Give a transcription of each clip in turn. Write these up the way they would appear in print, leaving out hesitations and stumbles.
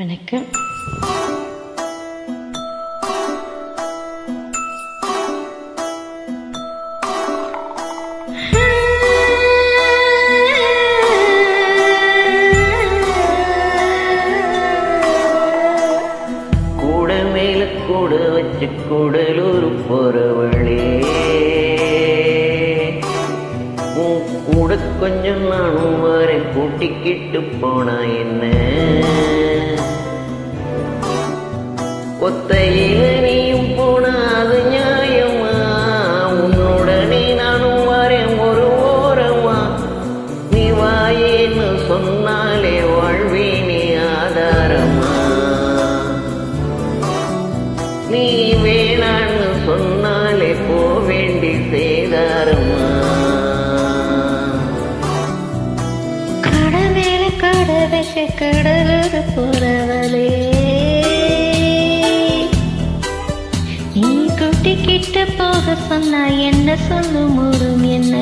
வணக்கம். கூட மேல கூட வச்சு கூடலூர் போறவளே, கூட கொஞ்சம் நானும் வரேன், கூட்டிக்கிட்டு போனா என்ன? ஒத்தையில நீயும் போனா அது நியாயமா? உன்னுடனே நானும் வரேன் ஒரு ஓரமா. நீ வாயேன்னு சொன்னாலே வாழ்வேனே ஆதாரமா. நீ வேணான்னு சொன்னாலே போவேண்டி சேதாரமா. கடவேல கடவைக்க கடலூர் போறவளே, நீ கூட்டிக்கிட்டு போக சொன்னா என்ன சொல்லும் ஊரும் என்ன?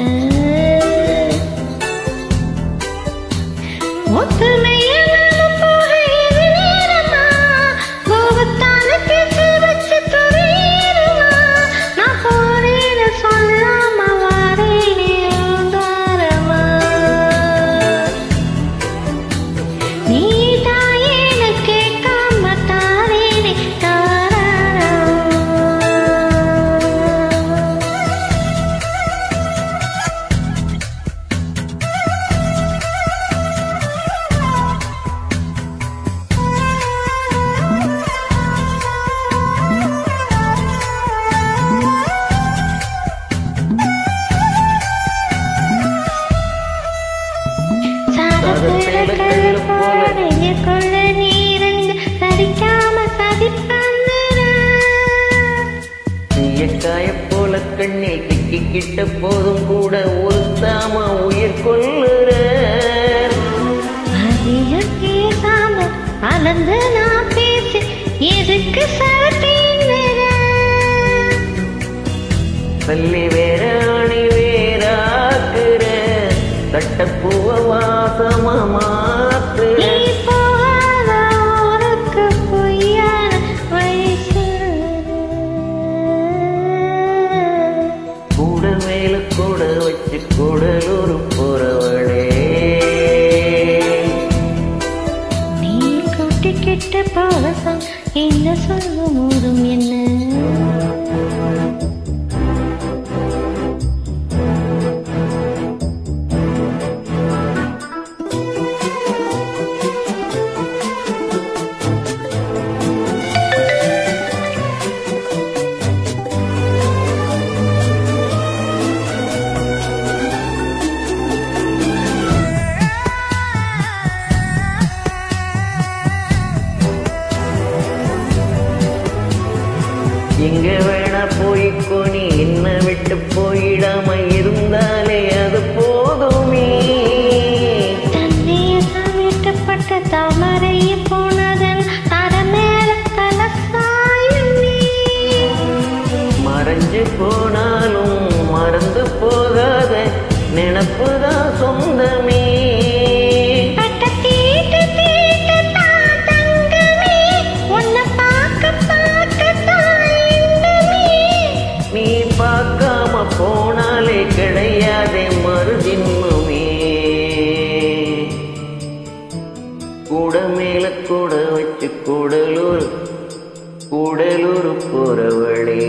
ஒத்துமைய நாம போக இது நேரமா? கோபத்தான பேச்சு வச்சு துறையேறுமா? நான் போறேன்னு சொல்லாம வாரேனே ஆதாரமா. நீ தாயேன்னு கேட்காம தாரேனே காரணமா. காய போல கண்ணில் கிட்டிக்கிட்ட போதும் கூட உறுத்தாம உயிர் கொள்ளுற. பேசாம அலந்து நான் பேசி எதுக்கு சரத்தீங்கிற? பள்ளி வேற அணி வேறாக்குற, தட்டப்பூவ வாசமா மாத்துற. கூட மேல கூட வச்சு கூடலூர் போறவளே, நீ கூட்டிக்கிட்டு போக என்ன சொல்லும் ஊரும் என்ன? எங்க வேணா போய்க்கோ, நீ என்ன விட்டு போயிடாம இருந்தாலே அது போதுமே. தண்ணீர் விட்டுப்பட்ட தாமரையை போனதன் தரமேல கலசாயுமே. மறைஞ்சு போனாலும் மறந்து போகாத நினப்புதான் சொந்தமே. பார்க்காம போனாலே கிடையாதே மறுஜின்மமே. கூட மேல கூட வச்சு கூடலூர் போறவளே.